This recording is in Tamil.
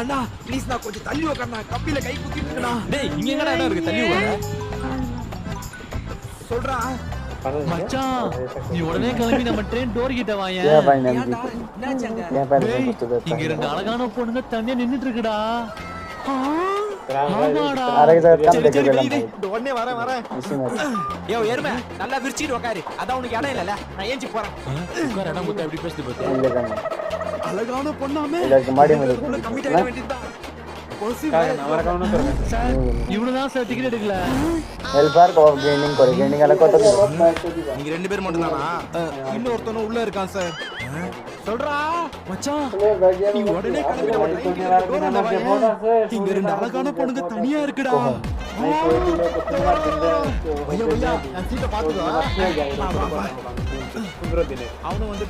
அண்ணா ப்ளீஸ் நான் கொஞ்சம் தள்ளி உட்கார்ண்ணா கப்பில கை குத்திட்டு இருக்கேண்ணா. டேய் இங்க எங்கடா இடம் இருக்கு தள்ளி உட்காரு. சொல்றா மச்சான் நீ உடனே கிளம்பி நம்ம ட்ரெயின் டோர் கிட்ட வாங்க. ஏன்டா என்னாச்சாங்க? இங்க ரெண்டு அழகான பொண்ணுங்க தனியா நின்னுட்டு இருக்குடா. ஆமாடா. உடனே வரேன். யோ எருமை நல்லா விரிச்சிட்டு உட்காரு. அதான் உனக்கு இடம் இல்லல. நான் ஏஞ்சி போறேன். உட்கார இடம் கொடுத்தா எப்படி பேசுது பாத்தியா? அழகான பொண்ணாமே கம்மிட் ஆக வேண்டியதுதான். இவனுதான் சார் டிக்கெட் எடுக்கல. நீங்க ரெண்டு பேர் மட்டும் தானா? இன்னொருத்தனும் உள்ள இருக்கான் சார். சொல்றா மச்சான் நீ உடனே கிளம்பிட. இங்க ரெண்டு அழகான பொண்ணுங்க தனியா இருக்குடா. அவனும் வந்து